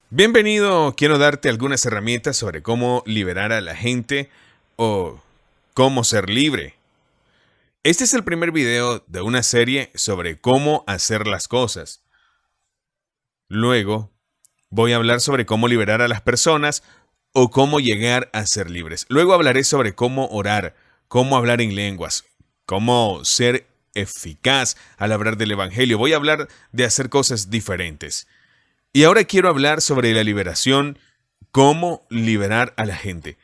Bienvenido, quiero darte algunas herramientas sobre cómo liberar a la gente o cómo ser libre. Este es el primer video de una serie sobre cómo hacer las cosas. Luego, voy a hablar sobre cómo liberar a las personas o cómo llegar a ser libres. Luego hablaré sobre cómo orar, cómo hablar en lenguas, cómo ser eficaz al hablar del Evangelio. Voy a hablar de hacer cosas diferentes. Y ahora quiero hablar sobre la liberación, cómo liberar a la gente.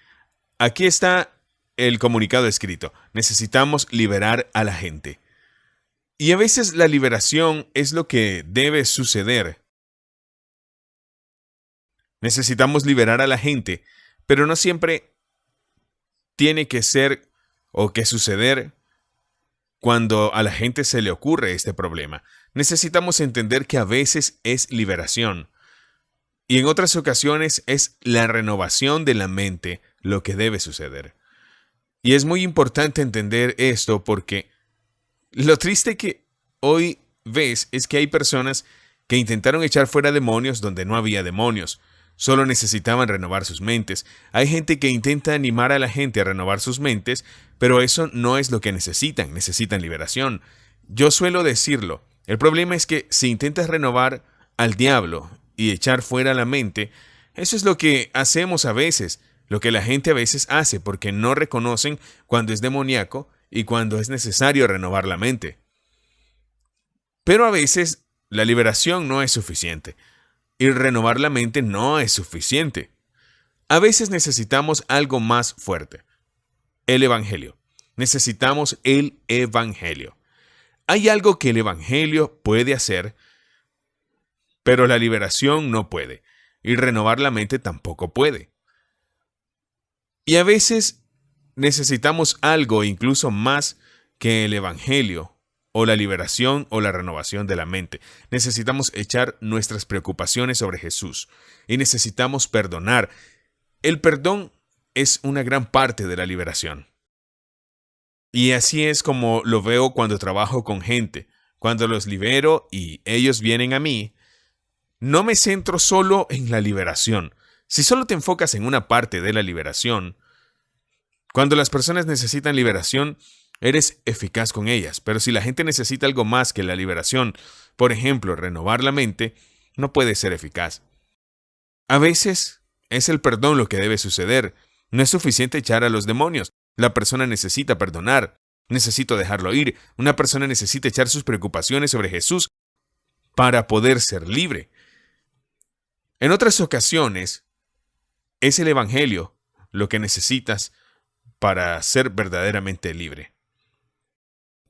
Aquí está el comunicado escrito. Necesitamos liberar a la gente. Y a veces la liberación es lo que debe suceder. Necesitamos liberar a la gente, pero no siempre tiene que ser o que suceder cuando a la gente se le ocurre este problema. Necesitamos entender que a veces es liberación. Y en otras ocasiones es la renovación de la mente lo que debe suceder. Y es muy importante entender esto porque lo triste que hoy ves es que hay personas que intentaron echar fuera demonios donde no había demonios. Solo necesitaban renovar sus mentes. Hay gente que intenta animar a la gente a renovar sus mentes, pero eso no es lo que necesitan. Necesitan liberación. Yo suelo decirlo. El problema es que si intentas renovar al diablo y echar fuera la mente, eso es lo que hacemos a veces, lo que la gente a veces hace porque no reconocen cuando es demoníaco y cuando es necesario renovar la mente. Pero a veces la liberación no es suficiente y renovar la mente no es suficiente. A veces necesitamos algo más fuerte, el Evangelio. Necesitamos el Evangelio. Hay algo que el Evangelio puede hacer, pero la liberación no puede, y renovar la mente tampoco puede. Y a veces necesitamos algo incluso más que el Evangelio, o la liberación o la renovación de la mente. Necesitamos echar nuestras preocupaciones sobre Jesús, y necesitamos perdonar. El perdón es una gran parte de la liberación. Y así es como lo veo cuando trabajo con gente. Cuando los libero y ellos vienen a mí, no me centro solo en la liberación. Si solo te enfocas en una parte de la liberación, cuando las personas necesitan liberación, eres eficaz con ellas. Pero si la gente necesita algo más que la liberación, por ejemplo, renovar la mente, no puede ser eficaz. A veces es el perdón lo que debe suceder. No es suficiente echar a los demonios. La persona necesita perdonar. Necesito dejarlo ir. Una persona necesita echar sus preocupaciones sobre Jesús para poder ser libre. En otras ocasiones, es el Evangelio lo que necesitas para ser verdaderamente libre.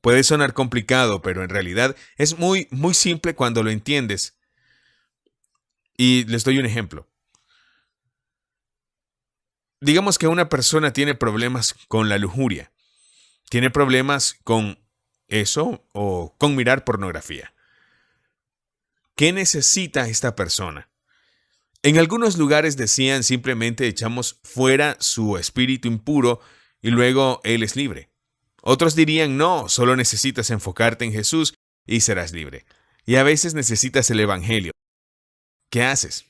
Puede sonar complicado, pero en realidad es muy simple cuando lo entiendes. Y les doy un ejemplo. Digamos que una persona tiene problemas con la lujuria. Tiene problemas con eso o con mirar pornografía. ¿Qué necesita esta persona? En algunos lugares decían simplemente echamos fuera su espíritu impuro y luego él es libre. Otros dirían no, solo necesitas enfocarte en Jesús y serás libre. Y a veces necesitas el Evangelio. ¿Qué haces?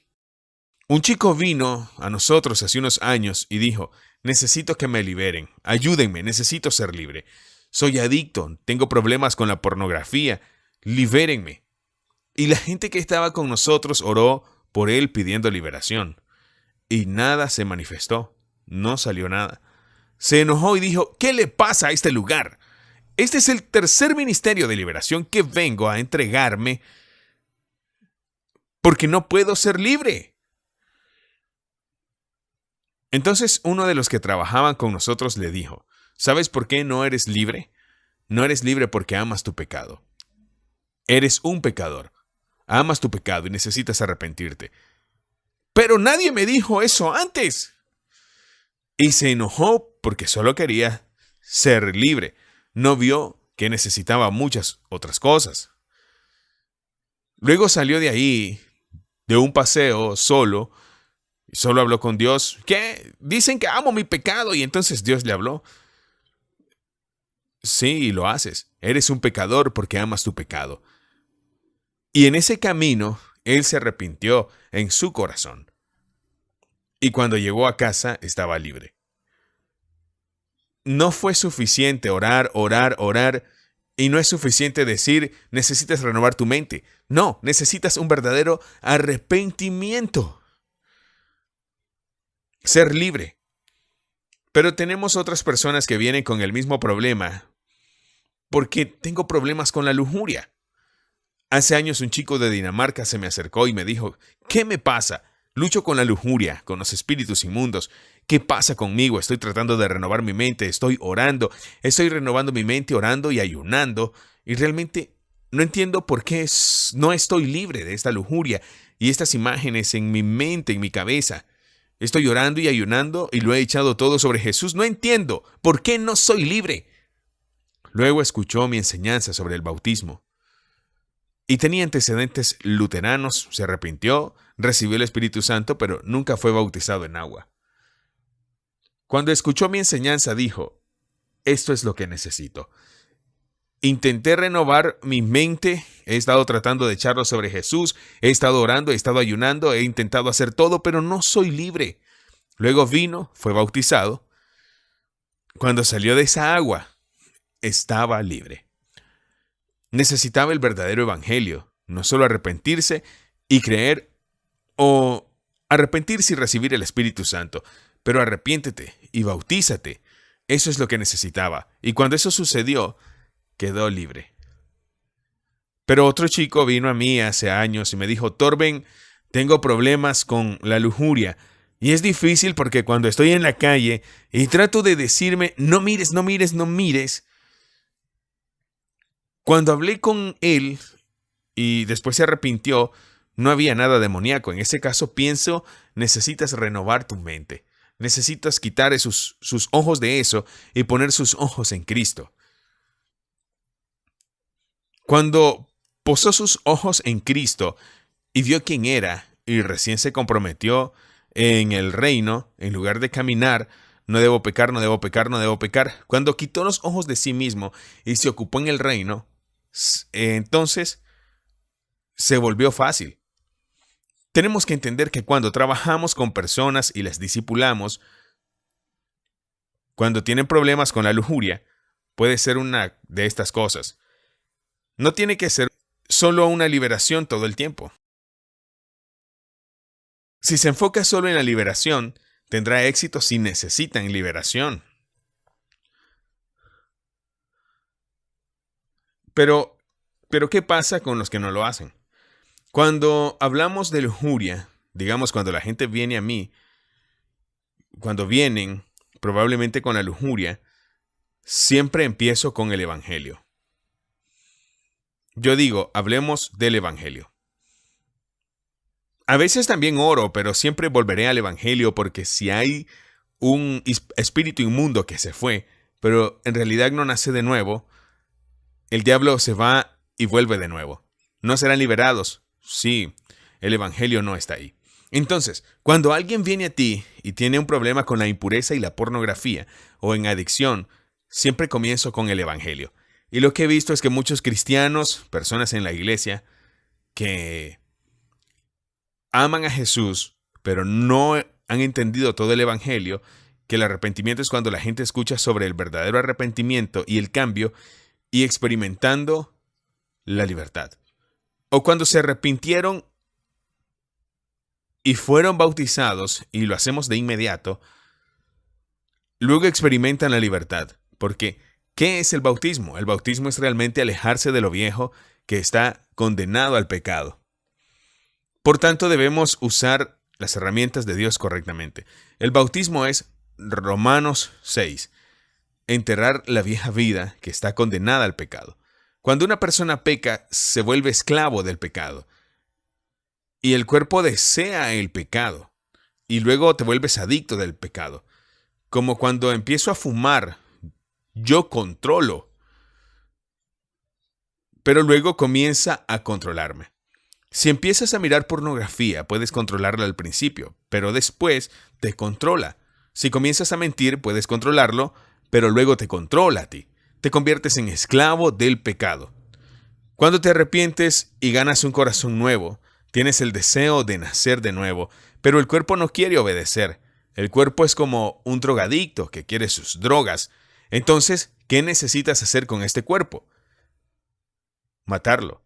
Un chico vino a nosotros hace unos años y dijo, necesito que me liberen, ayúdenme, necesito ser libre. Soy adicto, tengo problemas con la pornografía, libérenme. Y la gente que estaba con nosotros oró por él pidiendo liberación. Y nada se manifestó, no salió nada. Se enojó y dijo, ¿qué le pasa a este lugar? Este es el tercer ministerio de liberación que vengo a entregarme porque no puedo ser libre. Entonces uno de los que trabajaban con nosotros le dijo, ¿sabes por qué no eres libre? No eres libre porque amas tu pecado. Eres un pecador. Amas tu pecado y necesitas arrepentirte. Pero nadie me dijo eso antes. Y se enojó porque solo quería ser libre. No vio que necesitaba muchas otras cosas. Luego salió de ahí, de un paseo solo, y solo habló con Dios. ¿Qué? Dicen que amo mi pecado y entonces Dios le habló. Sí, y lo haces. Eres un pecador porque amas tu pecado. Y en ese camino Él se arrepintió en su corazón. Y cuando llegó a casa, estaba libre. No fue suficiente orar, orar, orar, y no es suficiente decir, necesitas renovar tu mente. No, necesitas un verdadero arrepentimiento. Ser libre. Pero tenemos otras personas que vienen con el mismo problema, porque tengo problemas con la lujuria. Hace años un chico de Dinamarca se me acercó y me dijo, ¿qué me pasa? Lucho con la lujuria, con los espíritus inmundos. ¿Qué pasa conmigo? Estoy tratando de renovar mi mente, estoy orando, estoy renovando mi mente orando y ayunando, y realmente no entiendo por qué no estoy libre de esta lujuria y estas imágenes en mi mente, en mi cabeza. Estoy orando y ayunando y lo he echado todo sobre Jesús. No entiendo por qué no soy libre. Luego escuchó mi enseñanza sobre el bautismo. Y tenía antecedentes luteranos, se arrepintió, recibió el Espíritu Santo, pero nunca fue bautizado en agua. Cuando escuchó mi enseñanza dijo, esto es lo que necesito. Intenté renovar mi mente, he estado tratando de echarlo sobre Jesús, he estado orando, he estado ayunando, he intentado hacer todo, pero no soy libre. Luego vino, fue bautizado. Cuando salió de esa agua, estaba libre. Necesitaba el verdadero evangelio, no solo arrepentirse y creer, o arrepentirse y recibir el Espíritu Santo, pero arrepiéntete y bautízate. Eso es lo que necesitaba. Y cuando eso sucedió, quedó libre. Pero otro chico vino a mí hace años y me dijo, Torben, tengo problemas con la lujuria. Y es difícil porque cuando estoy en la calle y trato de decirme, no mires, no mires, no mires. Cuando hablé con él y después se arrepintió, no había nada demoníaco. En ese caso pienso, necesitas renovar tu mente. Necesitas quitar sus ojos de eso y poner sus ojos en Cristo. Cuando posó sus ojos en Cristo y vio quién era y recién se comprometió en el reino, en lugar de caminar, no debo pecar, no debo pecar, no debo pecar. Cuando quitó los ojos de sí mismo y se ocupó en el reino, entonces se volvió fácil. Tenemos que entender que cuando trabajamos con personas y las discipulamos, cuando tienen problemas con la lujuria, puede ser una de estas cosas. No tiene que ser solo una liberación todo el tiempo. Si se enfoca solo en la liberación, tendrá éxito si necesitan liberación. Pero, ¿qué pasa con los que no lo hacen? Cuando hablamos de lujuria, digamos cuando la gente viene a mí, cuando vienen probablemente con la lujuria, siempre empiezo con el Evangelio. Yo digo, hablemos del Evangelio. A veces también oro, pero siempre volveré al Evangelio porque si hay un espíritu inmundo que se fue, pero en realidad no nace de nuevo, el diablo se va y vuelve de nuevo. ¿No serán liberados? Sí, el Evangelio no está ahí. Entonces, cuando alguien viene a ti y tiene un problema con la impureza y la pornografía o en adicción, siempre comienzo con el Evangelio. Y lo que he visto es que muchos cristianos, personas en la iglesia, que aman a Jesús, pero no han entendido todo el Evangelio, que el arrepentimiento es cuando la gente escucha sobre el verdadero arrepentimiento y el cambio y experimentando la libertad. O cuando se arrepintieron y fueron bautizados, y lo hacemos de inmediato, luego experimentan la libertad. Porque, ¿qué es el bautismo? El bautismo es realmente alejarse de lo viejo que está condenado al pecado. Por tanto, debemos usar las herramientas de Dios correctamente. El bautismo es Romanos 6. Enterrar la vieja vida que está condenada al pecado. Cuando una persona peca, se vuelve esclavo del pecado. Y el cuerpo desea el pecado. Y luego te vuelves adicto del pecado. Como cuando empiezo a fumar, yo controlo. Pero luego comienza a controlarme. Si empiezas a mirar pornografía, puedes controlarla al principio, pero después te controla. Si comienzas a mentir, puedes controlarlo, pero luego te controla a ti. Te conviertes en esclavo del pecado. Cuando te arrepientes y ganas un corazón nuevo, Tienes el deseo de nacer de nuevo, pero el cuerpo no quiere obedecer. El cuerpo es como un drogadicto que quiere sus drogas. Entonces, ¿qué necesitas hacer con este cuerpo? Matarlo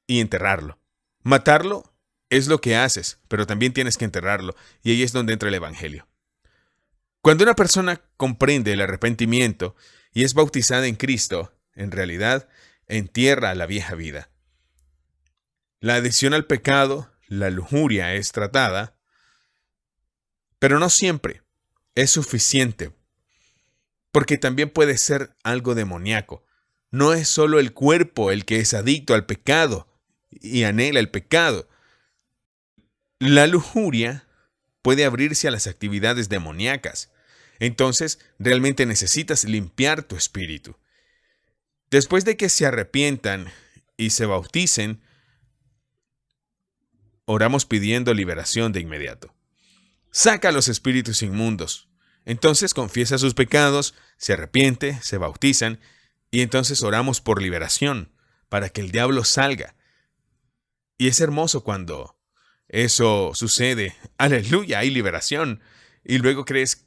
y enterrarlo. Matarlo es lo que haces, pero también tienes que enterrarlo, y ahí es donde entra el Evangelio. Cuando una persona comprende el arrepentimiento y es bautizada en Cristo, en realidad entierra la vieja vida. La adicción al pecado, la lujuria es tratada, pero no siempre es suficiente, porque también puede ser algo demoníaco. No es solo el cuerpo el que es adicto al pecado y anhela el pecado. La lujuria puede abrirse a las actividades demoníacas. Entonces, realmente necesitas limpiar tu espíritu. Después de que se arrepientan y se bauticen, oramos pidiendo liberación de inmediato. Saca a los espíritus inmundos. Entonces confiesa sus pecados, se arrepiente, se bautizan y entonces oramos por liberación para que el diablo salga. Y es hermoso cuando eso sucede. Aleluya, hay liberación. Y luego crees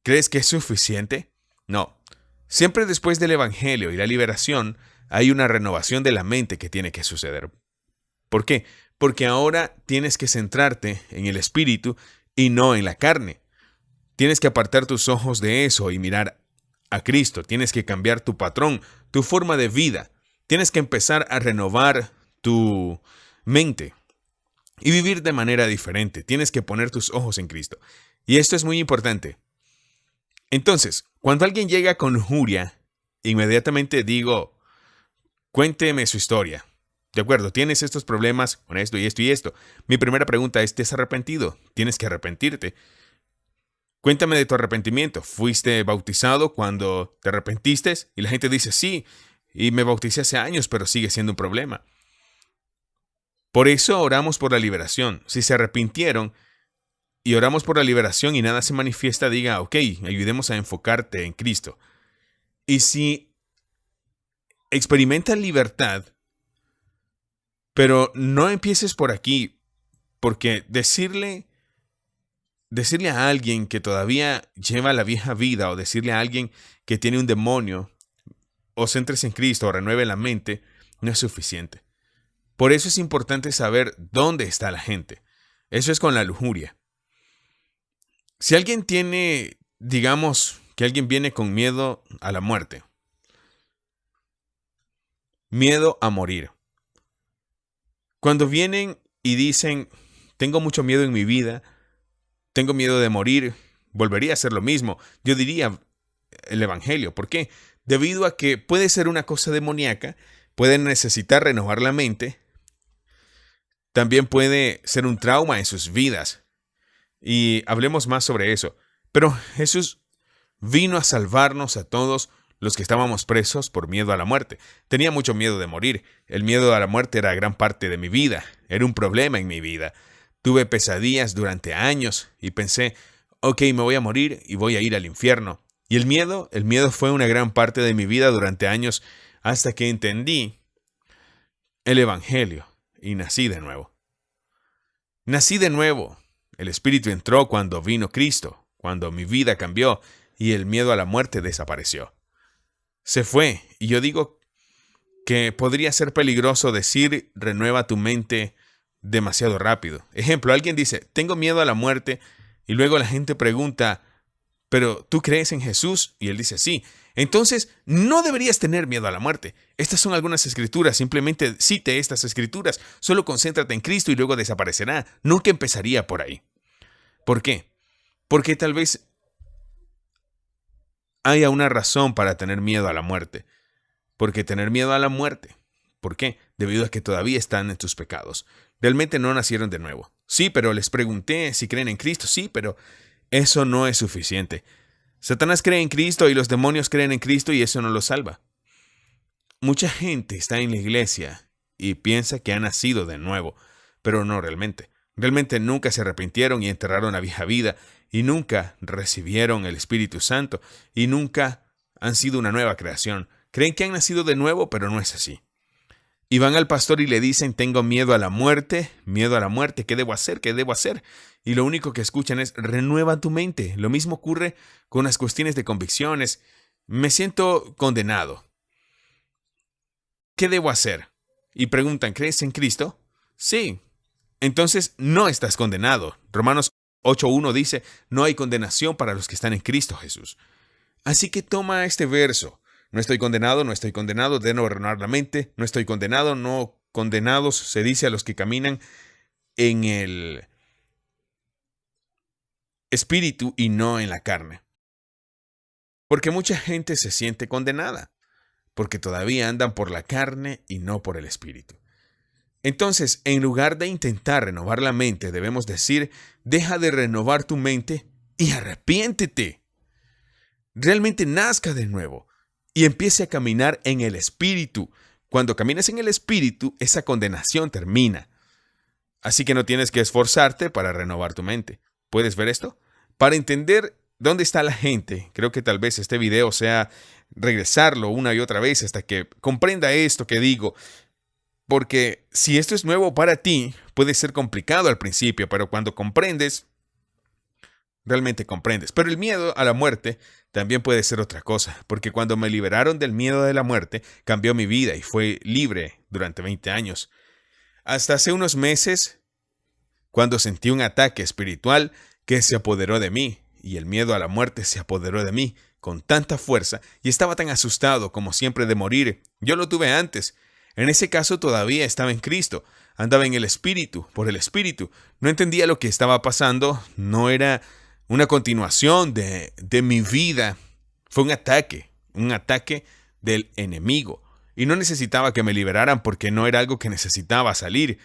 que es suficiente. No. Siempre después del Evangelio y la liberación hay una renovación de la mente que tiene que suceder. ¿Por qué? Porque ahora tienes que centrarte en el espíritu y no en la carne. Tienes que apartar tus ojos de eso y mirar a Cristo. Tienes que cambiar tu patrón, tu forma de vida. Tienes que empezar a renovar tu mente y vivir de manera diferente. Tienes que poner tus ojos en Cristo. Y esto es muy importante. Entonces, cuando alguien llega con lujuria, inmediatamente digo, cuénteme su historia. De acuerdo, tienes estos problemas con esto y esto y esto. Mi primera pregunta es, ¿te has arrepentido? Tienes que arrepentirte. Cuéntame de tu arrepentimiento. ¿Fuiste bautizado cuando te arrepentiste? Y la gente dice, sí, y me bauticé hace años, pero sigue siendo un problema. Por eso oramos por la liberación. Si se arrepintieron y oramos por la liberación y nada se manifiesta, diga, ok, ayudemos a enfocarte en Cristo. Y si experimentas libertad, pero no empieces por aquí, porque decirle a alguien que todavía lleva la vieja vida o decirle a alguien que tiene un demonio o céntrese en Cristo o renueve la mente, no es suficiente. Por eso es importante saber dónde está la gente. Eso es con la lujuria. Si alguien tiene, digamos, que alguien viene con miedo a la muerte, miedo a morir. Cuando vienen y dicen, tengo mucho miedo en mi vida, tengo miedo de morir, volvería a hacer lo mismo. Yo diría el Evangelio. ¿Por qué? Debido a que puede ser una cosa demoníaca, pueden necesitar renovar la mente, también puede ser un trauma en sus vidas. Y hablemos más sobre eso. Pero Jesús vino a salvarnos a todos los que estábamos presos por miedo a la muerte. Tenía mucho miedo de morir. El miedo a la muerte era gran parte de mi vida. Era un problema en mi vida. Tuve pesadillas durante años y pensé, ok, me voy a morir y voy a ir al infierno. Y el miedo fue una gran parte de mi vida durante años hasta que entendí el Evangelio y nací de nuevo. Nací de nuevo. El Espíritu entró cuando vino Cristo, cuando mi vida cambió y el miedo a la muerte desapareció. Se fue, y yo digo que podría ser peligroso decir renueva tu mente demasiado rápido. Ejemplo, alguien dice, tengo miedo a la muerte, y luego la gente pregunta, ¿pero tú crees en Jesús? Y él dice, sí. Entonces, no deberías tener miedo a la muerte. Estas son algunas escrituras, simplemente cite estas escrituras, solo concéntrate en Cristo y luego desaparecerá. Nunca empezaría por ahí. ¿Por qué? Porque tal vez haya una razón para tener miedo a la muerte. Porque tener miedo a la muerte. ¿Por qué? Debido a que todavía están en tus pecados. Realmente no nacieron de nuevo. Sí, pero les pregunté si creen en Cristo. Sí, pero eso no es suficiente. Satanás cree en Cristo y los demonios creen en Cristo y eso no los salva. Mucha gente está en la iglesia y piensa que ha nacido de nuevo, pero no realmente. Realmente nunca se arrepintieron y enterraron la vieja vida y nunca recibieron el Espíritu Santo y nunca han sido una nueva creación. Creen que han nacido de nuevo, pero no es así. Y van al pastor y le dicen, tengo miedo a la muerte, ¿qué debo hacer? ¿Qué debo hacer? Y lo único que escuchan es, renueva tu mente. Lo mismo ocurre con las cuestiones de convicciones. Me siento condenado. ¿Qué debo hacer? Y preguntan, ¿crees en Cristo? Sí. Entonces no estás condenado. Romanos 8:1 dice, no hay condenación para los que están en Cristo Jesús. Así que toma este verso. No estoy condenado, debo renovar la mente. No estoy condenado, no condenados, se dice a los que caminan en el espíritu y no en la carne. Porque mucha gente se siente condenada, porque todavía andan por la carne y no por el espíritu. Entonces, en lugar de intentar renovar la mente, debemos decir, deja de renovar tu mente y arrepiéntete. Realmente nazca de nuevo y empiece a caminar en el Espíritu. Cuando caminas en el Espíritu, esa condenación termina. Así que no tienes que esforzarte para renovar tu mente. ¿Puedes ver esto? Para entender dónde está la gente, creo que tal vez este video sea regresarlo una y otra vez hasta que comprenda esto que digo. Porque si esto es nuevo para ti, puede ser complicado al principio, pero cuando comprendes, realmente comprendes. Pero el miedo a la muerte también puede ser otra cosa, porque cuando me liberaron del miedo de la muerte, cambió mi vida y fue libre durante 20 años. Hasta hace unos meses, cuando sentí un ataque espiritual que se apoderó de mí, y el miedo a la muerte se apoderó de mí con tanta fuerza, y estaba tan asustado como siempre de morir. Yo lo tuve antes. En ese caso todavía estaba en Cristo, andaba en el Espíritu, por el Espíritu. No entendía lo que estaba pasando, no era una continuación de mi vida. Fue un ataque del enemigo. Y no necesitaba que me liberaran porque no era algo que necesitaba salir.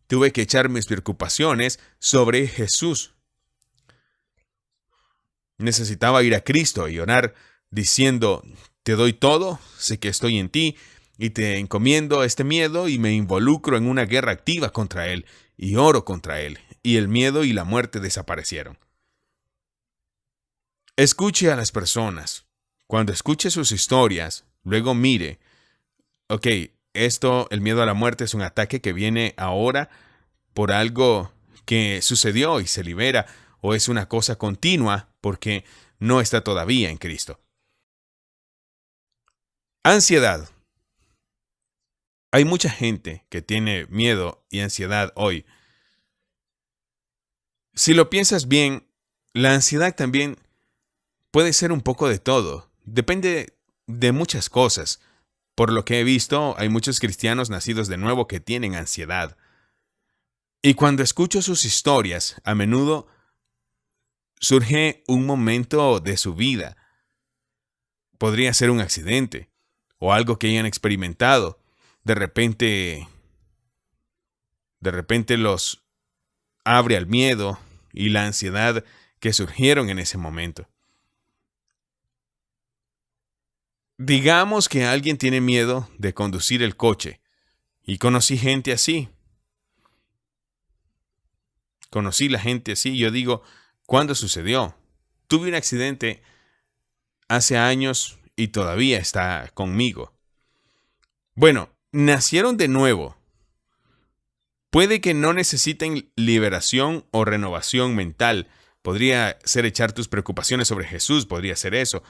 Tuve que echar mis preocupaciones sobre Jesús. Necesitaba ir a Cristo y orar diciendo, te doy todo, sé que estoy en ti, y te encomiendo este miedo y me involucro en una guerra activa contra él y oro contra él. Y el miedo y la muerte desaparecieron. Escuche a las personas. Cuando escuche sus historias, luego mire, ok, el miedo a la muerte es un ataque que viene ahora por algo que sucedió y se libera, o es una cosa continua porque no está todavía en Cristo. Ansiedad. Hay mucha gente que tiene miedo y ansiedad hoy. Si lo piensas bien, la ansiedad también puede ser un poco de todo. Depende de muchas cosas. Por lo que he visto, hay muchos cristianos nacidos de nuevo que tienen ansiedad. Y cuando escucho sus historias, a menudo surge un momento de su vida. Podría ser un accidente o algo que hayan experimentado. De repente los abre al miedo y la ansiedad que surgieron en ese momento. Digamos que alguien tiene miedo de conducir el coche, y conocí gente así. Conocí la gente así, yo digo, ¿cuándo sucedió? Tuve un accidente hace años y todavía está conmigo. Bueno, nacieron de nuevo. Puede que no necesiten liberación o renovación mental. Podría ser echar tus preocupaciones sobre Jesús, podría ser eso.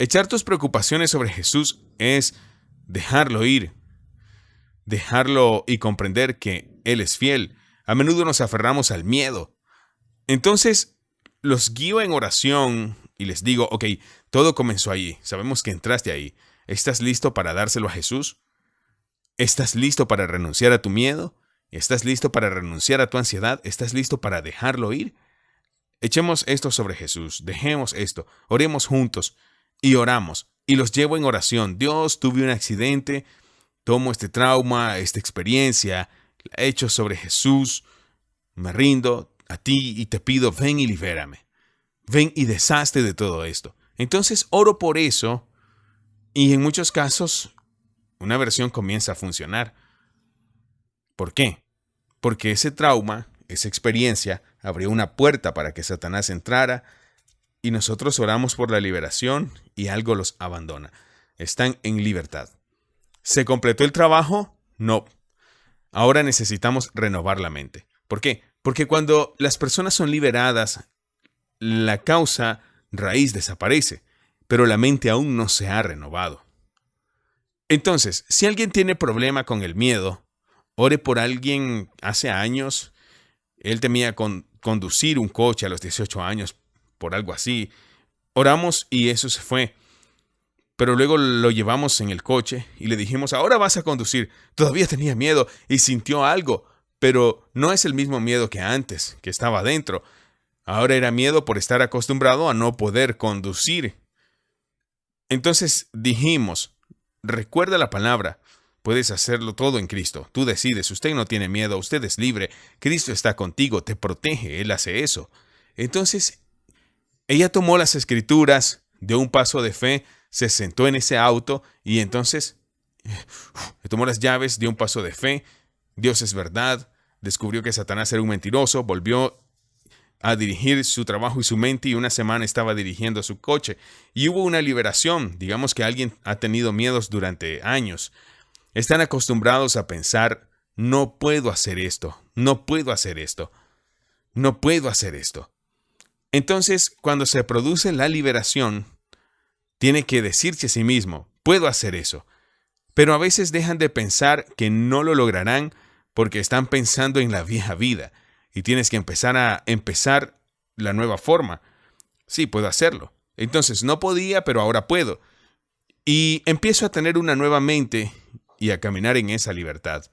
Echar tus preocupaciones sobre Jesús es dejarlo ir, dejarlo y comprender que Él es fiel. A menudo nos aferramos al miedo. Entonces, los guío en oración y les digo, ok, todo comenzó allí. Sabemos que entraste ahí. ¿Estás listo para dárselo a Jesús? ¿Estás listo para renunciar a tu miedo? ¿Estás listo para renunciar a tu ansiedad? ¿Estás listo para dejarlo ir? Echemos esto sobre Jesús. Dejemos esto. Oremos juntos. Y oramos. Y los llevo en oración. Dios, tuve un accidente. Tomo este trauma, esta experiencia. La echo sobre Jesús. Me rindo a ti y te pido, ven y libérame. Ven y deshazte de todo esto. Entonces oro por eso. Y en muchos casos, una versión comienza a funcionar. ¿Por qué? Porque ese trauma, esa experiencia, abrió una puerta para que Satanás entrara y nosotros oramos por la liberación y algo los abandona. Están en libertad. ¿Se completó el trabajo? No, Ahora necesitamos renovar la mente. ¿Por qué? Porque cuando las personas son liberadas, la causa raíz desaparece, pero la mente aún no se ha renovado. Entonces, si alguien tiene problema con el miedo, ore por alguien. Hace años, él temía conducir un coche a los 18 años, por algo así. Oramos y eso se fue. Pero luego lo llevamos en el coche y le dijimos, ahora vas a conducir. Todavía tenía miedo y sintió algo, pero no es el mismo miedo que antes, que estaba adentro. Ahora era miedo por estar acostumbrado a no poder conducir. Entonces dijimos, recuerda la palabra, puedes hacerlo todo en Cristo. Tú decides, usted no tiene miedo, usted es libre. Cristo está contigo, te protege, Él hace eso. Entonces, ella tomó las escrituras, dio un paso de fe, se sentó en ese auto y entonces tomó las llaves, dio un paso de fe. Dios es verdad, descubrió que Satanás era un mentiroso, volvió a dirigir su trabajo y su mente y una semana estaba dirigiendo su coche. Y hubo una liberación. Digamos que alguien ha tenido miedos durante años. Están acostumbrados a pensar, no puedo hacer esto, no puedo hacer esto, no puedo hacer esto. Entonces, cuando se produce la liberación, tiene que decirse a sí mismo, puedo hacer eso. Pero a veces dejan de pensar que no lo lograrán porque están pensando en la vieja vida. Y tienes que empezar la nueva forma. Sí, puedo hacerlo. Entonces, no podía, pero ahora puedo. Y empiezo a tener una nueva mente y a caminar en esa libertad.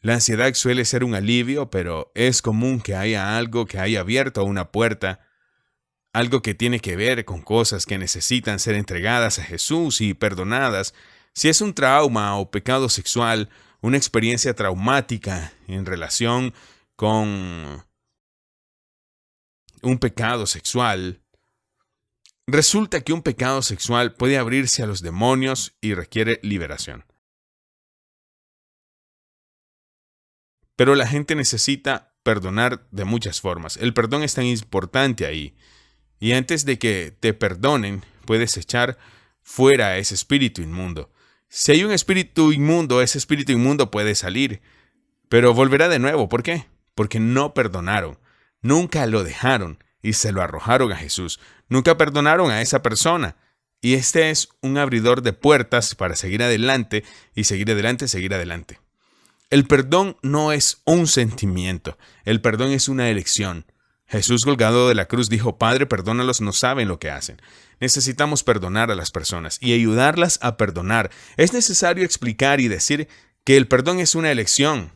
La ansiedad suele ser un alivio, pero es común que haya algo que haya abierto una puerta, algo que tiene que ver con cosas que necesitan ser entregadas a Jesús y perdonadas. Si es un trauma o pecado sexual, una experiencia traumática en relación con un pecado sexual, resulta que un pecado sexual puede abrirse a los demonios y requiere liberación. Pero la gente necesita perdonar de muchas formas. El perdón es tan importante ahí. Y antes de que te perdonen, puedes echar fuera a ese espíritu inmundo. Si hay un espíritu inmundo, ese espíritu inmundo puede salir, pero volverá de nuevo. ¿Por qué? Porque no perdonaron, nunca lo dejaron y se lo arrojaron a Jesús. Nunca perdonaron a esa persona. Y este es un abridor de puertas para seguir adelante y seguir adelante, seguir adelante. El perdón no es un sentimiento, el perdón es una elección. Jesús colgado de la cruz dijo, Padre, perdónalos, no saben lo que hacen. Necesitamos perdonar a las personas y ayudarlas a perdonar. Es necesario explicar y decir que el perdón es una elección.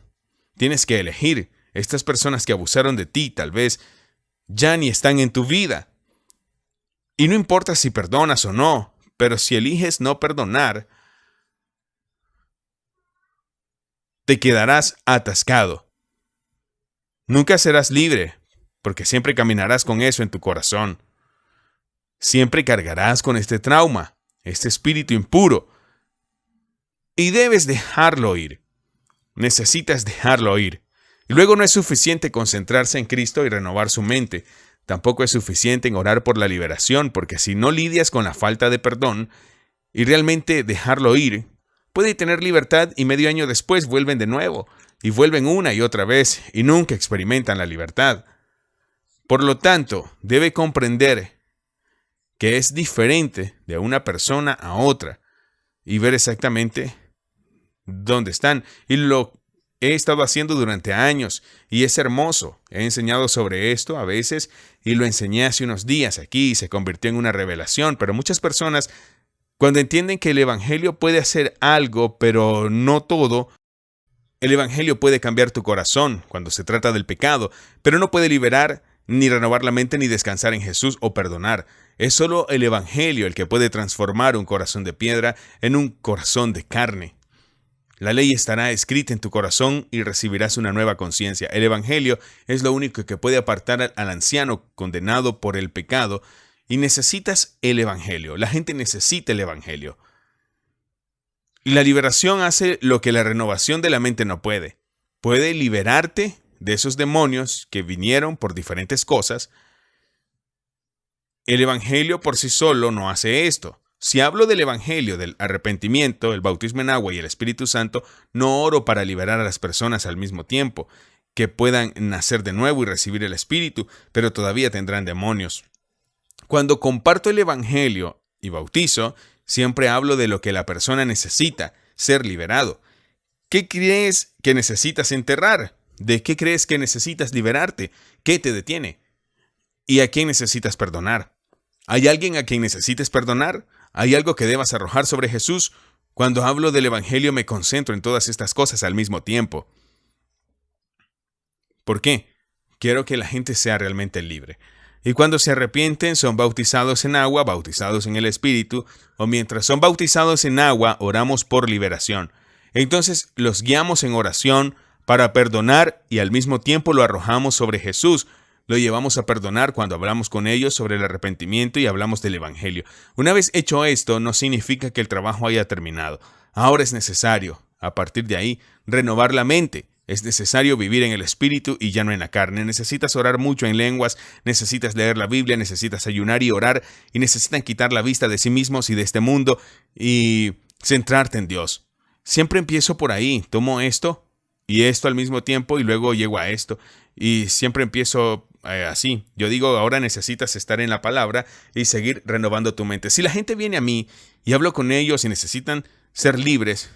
Tienes que elegir. Estas personas que abusaron de ti tal vez ya ni están en tu vida. Y no importa si perdonas o no, pero si eliges no perdonar, te quedarás atascado. Nunca serás libre, porque siempre caminarás con eso en tu corazón. Siempre cargarás con este trauma, este espíritu impuro. Y debes dejarlo ir. Necesitas dejarlo ir. Y luego no es suficiente concentrarse en Cristo y renovar su mente. Tampoco es suficiente en orar por la liberación, porque si no lidias con la falta de perdón y realmente dejarlo ir, puede tener libertad y medio año después vuelven de nuevo, y vuelven una y otra vez y nunca experimentan la libertad. Por lo tanto, debe comprender que es diferente de una persona a otra y ver exactamente dónde están. Y lo he estado haciendo durante años y es hermoso. He enseñado sobre esto a veces y lo enseñé hace unos días aquí y se convirtió en una revelación. Pero muchas personas, cuando entienden que el Evangelio puede hacer algo, pero no todo, el Evangelio puede cambiar tu corazón cuando se trata del pecado, pero no puede liberar ni renovar la mente, ni descansar en Jesús o perdonar. Es solo el Evangelio el que puede transformar un corazón de piedra en un corazón de carne. La ley estará escrita en tu corazón y recibirás una nueva conciencia. El Evangelio es lo único que puede apartar al anciano condenado por el pecado y necesitas el Evangelio. La gente necesita el Evangelio. Y la liberación hace lo que la renovación de la mente no puede. Puede liberarte de esos demonios que vinieron por diferentes cosas. El Evangelio por sí solo no hace esto. Si hablo del Evangelio, del arrepentimiento, el bautismo en agua y el Espíritu Santo, no oro para liberar a las personas al mismo tiempo, que puedan nacer de nuevo y recibir el Espíritu, pero todavía tendrán demonios. Cuando comparto el Evangelio y bautizo, siempre hablo de lo que la persona necesita, ser liberado. ¿Qué crees que necesitas enterrar? ¿De qué crees que necesitas liberarte? ¿Qué te detiene? ¿Y a quién necesitas perdonar? ¿Hay alguien a quien necesites perdonar? ¿Hay algo que debas arrojar sobre Jesús? Cuando hablo del Evangelio me concentro en todas estas cosas al mismo tiempo. ¿Por qué? Quiero que la gente sea realmente libre. Y cuando se arrepienten, son bautizados en agua, bautizados en el Espíritu, o mientras son bautizados en agua, oramos por liberación. Entonces los guiamos en oración para perdonar y al mismo tiempo lo arrojamos sobre Jesús. Lo llevamos a perdonar cuando hablamos con ellos sobre el arrepentimiento y hablamos del Evangelio. Una vez hecho esto, no significa que el trabajo haya terminado. Ahora es necesario, a partir de ahí, renovar la mente. Es necesario vivir en el Espíritu y ya no en la carne. Necesitas orar mucho en lenguas, necesitas leer la Biblia, necesitas ayunar y orar, y necesitan quitar la vista de sí mismos y de este mundo y centrarte en Dios. Siempre empiezo por ahí, tomo esto y esto al mismo tiempo y luego llego a esto. Y siempre empiezo así. Yo digo, ahora necesitas estar en la palabra y seguir renovando tu mente. Si la gente viene a mí y hablo con ellos y necesitan ser libres,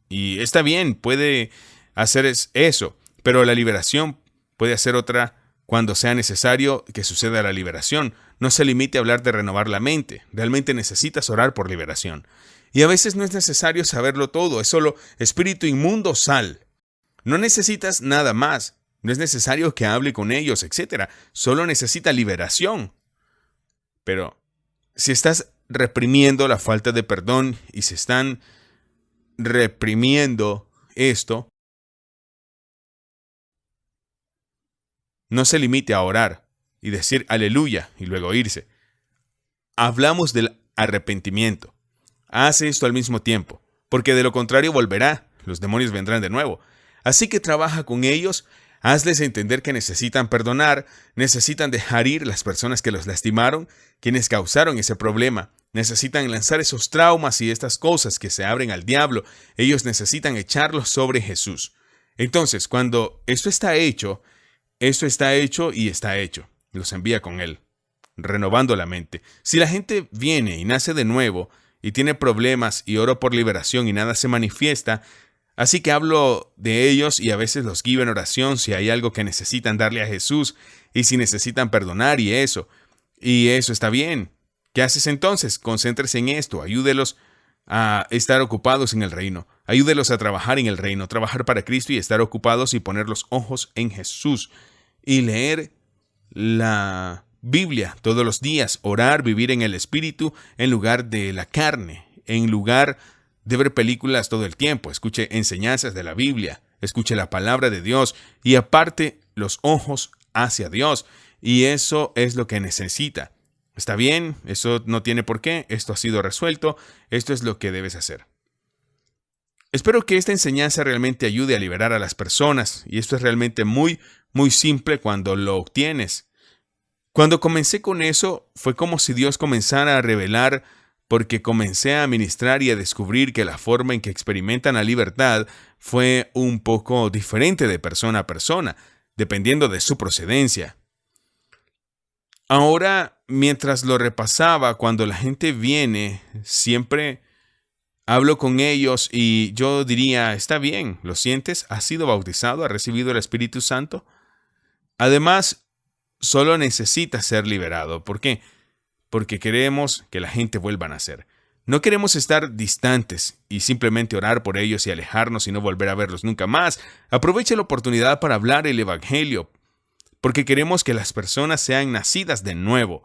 y está bien, puede hacer eso, pero la liberación puede hacer otra cuando sea necesario que suceda la liberación. No se limite a hablar de renovar la mente. Realmente necesitas orar por liberación. Y a veces no es necesario saberlo todo, es solo espíritu inmundo, sal. No necesitas nada más. No es necesario que hable con ellos, etc. Solo necesita liberación. Pero si estás reprimiendo la falta de perdón y se están reprimiendo esto, no se limite a orar y decir aleluya y luego irse. Hablamos del arrepentimiento. Haz esto al mismo tiempo, porque de lo contrario volverá. Los demonios vendrán de nuevo. Así que trabaja con ellos, hazles entender que necesitan perdonar, necesitan dejar ir las personas que los lastimaron, quienes causaron ese problema. Necesitan lanzar esos traumas y estas cosas que se abren al diablo. Ellos necesitan echarlos sobre Jesús. Entonces, cuando esto está hecho y está hecho. Los envía con él, renovando la mente. Si la gente viene y nace de nuevo y tiene problemas y oro por liberación y nada se manifiesta, así que hablo de ellos y a veces los guío en oración si hay algo que necesitan darle a Jesús y si necesitan perdonar y eso está bien. ¿Qué haces entonces? Concéntrese en esto, ayúdelos a estar ocupados en el reino. Ayúdelos a trabajar en el reino, trabajar para Cristo y estar ocupados y poner los ojos en Jesús. Y leer la Biblia todos los días, orar, vivir en el Espíritu en lugar de la carne, en lugar de ver películas todo el tiempo. Escuche enseñanzas de la Biblia, escuche la palabra de Dios y aparte los ojos hacia Dios. Y eso es lo que necesita. Está bien, eso no tiene por qué, esto ha sido resuelto, esto es lo que debes hacer. Espero que esta enseñanza realmente ayude a liberar a las personas, y esto es realmente muy, muy simple cuando lo obtienes. Cuando comencé con eso, fue como si Dios comenzara a revelar, porque comencé a ministrar y a descubrir que la forma en que experimentan la libertad fue un poco diferente de persona a persona, dependiendo de su procedencia. Ahora, mientras lo repasaba, cuando la gente viene, siempre hablo con ellos y yo diría, está bien, ¿lo sientes? ¿Has sido bautizado? ¿Has recibido el Espíritu Santo? Además, solo necesitas ser liberado. ¿Por qué? Porque queremos que la gente vuelva a nacer. No queremos estar distantes y simplemente orar por ellos y alejarnos y no volver a verlos nunca más. Aproveche la oportunidad para hablar el Evangelio, porque queremos que las personas sean nacidas de nuevo.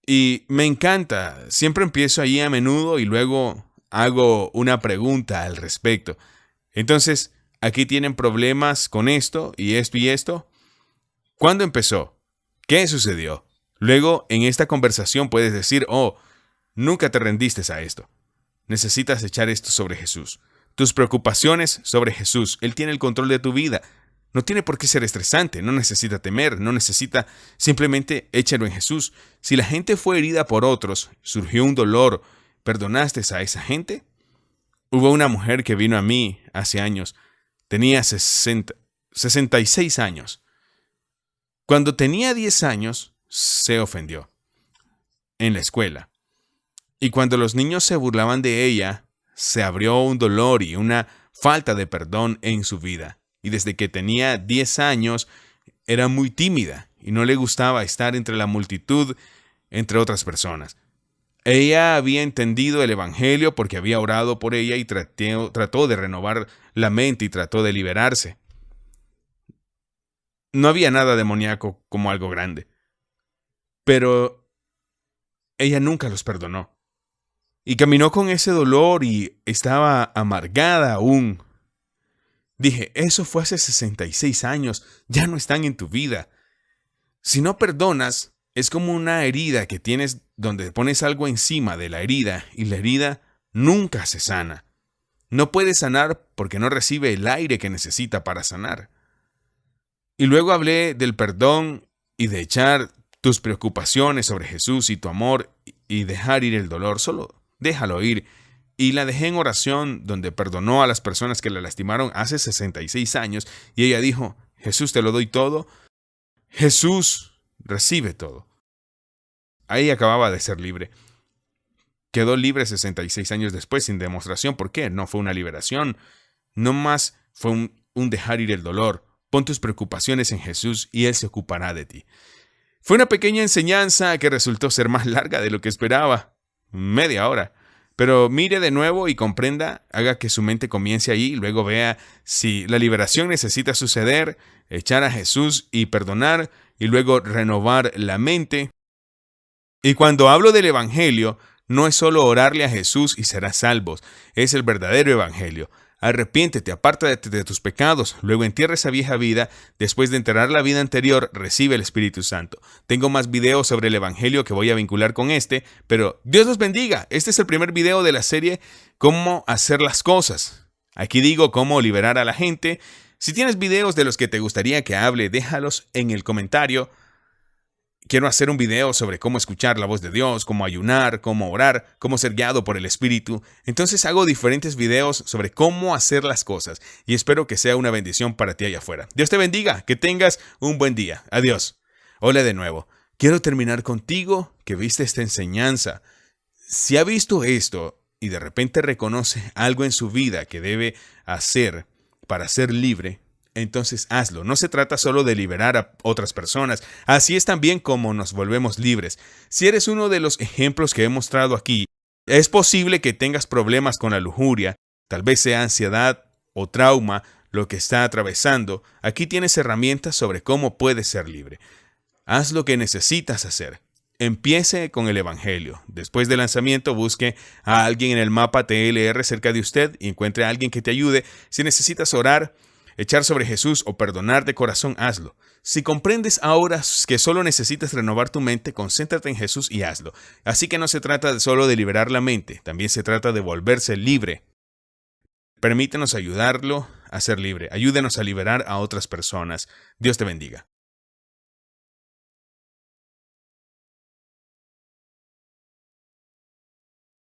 Y me encanta, siempre empiezo ahí a menudo y luego hago una pregunta al respecto. Entonces, aquí tienen problemas con esto y esto y esto. ¿Cuándo empezó? ¿Qué sucedió? Luego, en esta conversación puedes decir, nunca te rendiste a esto. Necesitas echar esto sobre Jesús. Tus preocupaciones sobre Jesús. Él tiene el control de tu vida. No tiene por qué ser estresante, no necesita temer, no necesita, simplemente échalo en Jesús. Si la gente fue herida por otros, surgió un dolor, ¿perdonaste a esa gente? Hubo una mujer que vino a mí hace años, tenía 66 años. Cuando tenía 10 años, se ofendió en la escuela. Y cuando los niños se burlaban de ella, se abrió un dolor y una falta de perdón en su vida. Y desde que tenía 10 años, era muy tímida y no le gustaba estar entre la multitud, entre otras personas. Ella había entendido el Evangelio porque había orado por ella y trató de renovar la mente y trató de liberarse. No había nada demoníaco como algo grande. Pero ella nunca los perdonó. Y caminó con ese dolor y estaba amargada aún. Dije, eso fue hace 66 años, ya no están en tu vida. Si no perdonas, es como una herida que tienes donde pones algo encima de la herida y la herida nunca se sana. No puede sanar porque no recibe el aire que necesita para sanar. Y luego hablé del perdón y de echar tus preocupaciones sobre Jesús y tu amor y dejar ir el dolor. Solo déjalo ir. Y la dejé en oración donde perdonó a las personas que la lastimaron hace 66 años. Y ella dijo, Jesús, te lo doy todo. Jesús recibe todo. Ahí acababa de ser libre. Quedó libre 66 años después sin demostración. ¿Por qué? No fue una liberación. No más fue un dejar ir el dolor. Pon tus preocupaciones en Jesús y Él se ocupará de ti. Fue una pequeña enseñanza que resultó ser más larga de lo que esperaba. Media hora. Pero mire de nuevo y comprenda, haga que su mente comience ahí y luego vea si la liberación necesita suceder, echar a Jesús y perdonar y luego renovar la mente. Y cuando hablo del Evangelio, no es solo orarle a Jesús y serás salvos, es el verdadero Evangelio. Arrepiéntete, apártate de tus pecados, luego entierra esa vieja vida, después de enterrar la vida anterior, recibe el Espíritu Santo. Tengo más videos sobre el Evangelio que voy a vincular con este, pero Dios los bendiga. Este es el primer video de la serie Cómo hacer las cosas. Aquí digo cómo liberar a la gente. Si tienes videos de los que te gustaría que hable, déjalos en el comentario. Quiero hacer un video sobre cómo escuchar la voz de Dios, cómo ayunar, cómo orar, cómo ser guiado por el Espíritu. Entonces hago diferentes videos sobre cómo hacer las cosas y espero que sea una bendición para ti allá afuera. Dios te bendiga, que tengas un buen día. Adiós. Hola de nuevo. Quiero terminar contigo que viste esta enseñanza. Si ha visto esto y de repente reconoce algo en su vida que debe hacer para ser libre, entonces hazlo. No se trata solo de liberar a otras personas. Así es también como nos volvemos libres. Si eres uno de los ejemplos que he mostrado aquí, es posible que tengas problemas con la lujuria, tal vez sea ansiedad o trauma lo que está atravesando. Aquí tienes herramientas sobre cómo puedes ser libre. Haz lo que necesitas hacer. Empiece con el Evangelio. Después del lanzamiento, busque a alguien en el mapa TLR cerca de usted y encuentre a alguien que te ayude. Si necesitas orar, echar sobre Jesús o perdonar de corazón, hazlo. Si comprendes ahora que solo necesitas renovar tu mente, concéntrate en Jesús y hazlo. Así que no se trata solo de liberar la mente, también se trata de volverse libre. Permítenos ayudarlo a ser libre. Ayúdenos a liberar a otras personas. Dios te bendiga.